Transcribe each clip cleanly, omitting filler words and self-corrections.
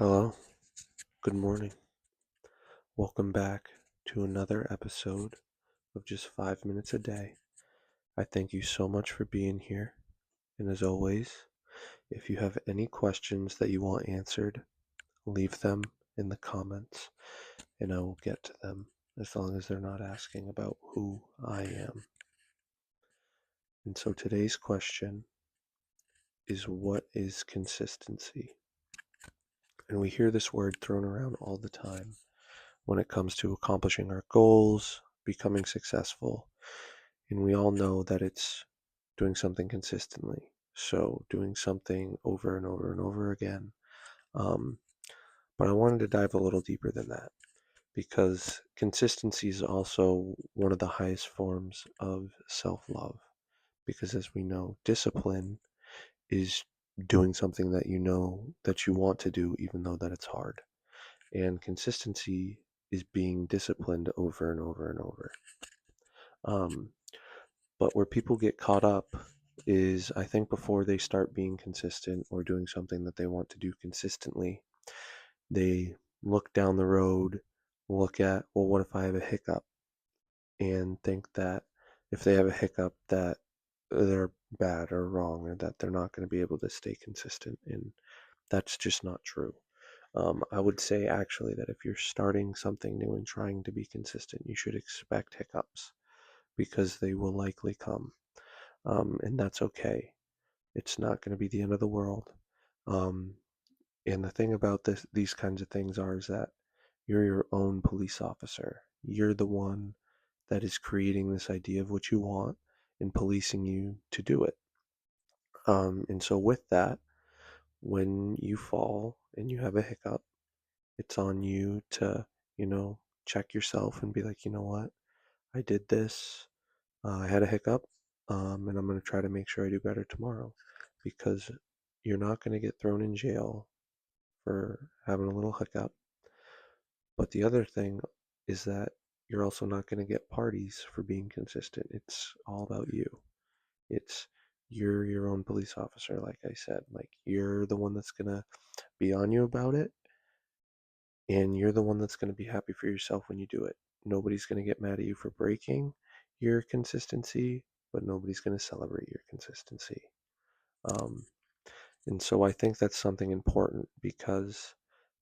Hello, good morning. Welcome back to another episode of just 5 minutes a day. I thank you so much for being here. And as always, if you have any questions that you want answered, leave them in the comments and I will get to them as long as they're not asking about who I am. And so today's question is, what is consistency? And we hear this word thrown around all the time when it comes to accomplishing our goals, becoming successful. And we all know that it's doing something consistently. So doing something over and over and over again. Um, but I wanted to dive a little deeper than that because consistency is also one of the highest forms of self-love. Because as we know, discipline is doing something that you know that you want to do, even though that it's hard. And consistency is being disciplined over and over and over. Um, but where people get caught up is, I think, before they start being consistent or doing something that they want to do consistently, they look down the road, look at, well, what if I have a hiccup? And think that if they have a hiccup, that they're bad or wrong or that they're not going to be able to stay consistent. And that's just not true. I would say actually that if you're starting something new and trying to be consistent, you should expect hiccups because they will likely come. And that's okay. It's not going to be the end of the world. Um, and the thing about these kinds of things is that you're your own police officer. You're the one that is creating this idea of what you want and policing you to do it. And so with that, when you fall and you have a hiccup, it's on you to, check yourself and be like, you know what? I did this. I had a hiccup, and I'm going to try to make sure I do better tomorrow because you're not going to get thrown in jail for having a little hiccup. But the other thing is that you're also not going to get parties for being consistent. It's all about you. It's you're your own police officer, like I said. Like you're the one that's going to be on you about it, and you're the one that's going to be happy for yourself when you do it. Nobody's going to get mad at you for breaking your consistency, but nobody's going to celebrate your consistency. Um, and so I think that's something important because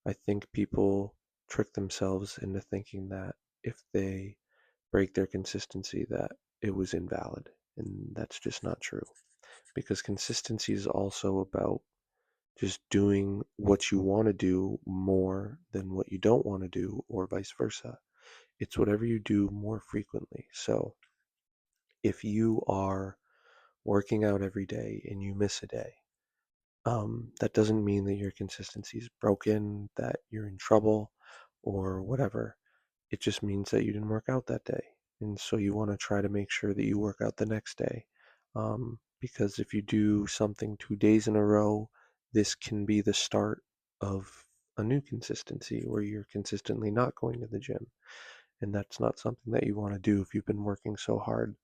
I think people trick themselves into thinking that if they break their consistency, that it was invalid. And that's just not true because consistency is also about just doing what you want to do more than what you don't want to do, or vice versa. It's whatever you do more frequently. So if you are working out every day and you miss a day, that doesn't mean that your consistency is broken, that you're in trouble, or whatever. It just means that you didn't work out that day. And so you want to try to make sure that you work out the next day. Because if you do something 2 days in a row, this can be the start of a new consistency where you're consistently not going to the gym. And that's not something that you want to do if you've been working so hard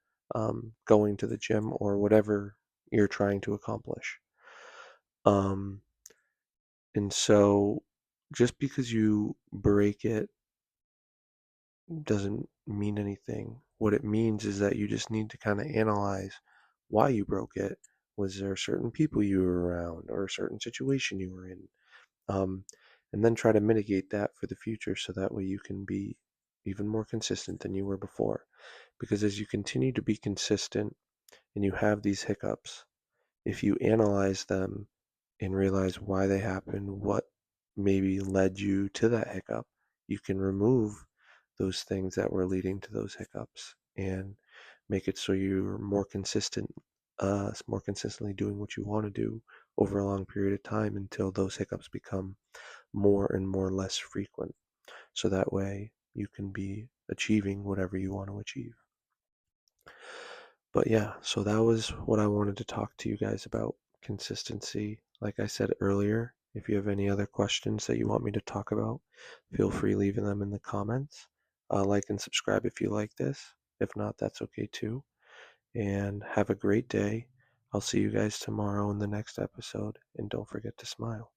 going to the gym or whatever you're trying to accomplish. Um, and so just because you break it doesn't mean anything. What it means is that you just need to kind of analyze why you broke it. Was there certain people you were around or a certain situation you were in? Um, and then try to mitigate that for the future so that way you can be even more consistent than you were before. Because as you continue to be consistent and you have these hiccups, if you analyze them and realize why they happened, what maybe led you to that hiccup, you can remove those things that were leading to those hiccups and make it so you're more consistently doing what you want to do over a long period of time until those hiccups become more and more less frequent. So that way you can be achieving whatever you want to achieve. But yeah, so that was what I wanted to talk to you guys about, consistency. Like I said earlier, if you have any other questions that you want me to talk about, feel free leaving them in the comments. Like and subscribe if you like this. If not, that's okay too. And have a great day. I'll see you guys tomorrow in the next episode. And don't forget to smile.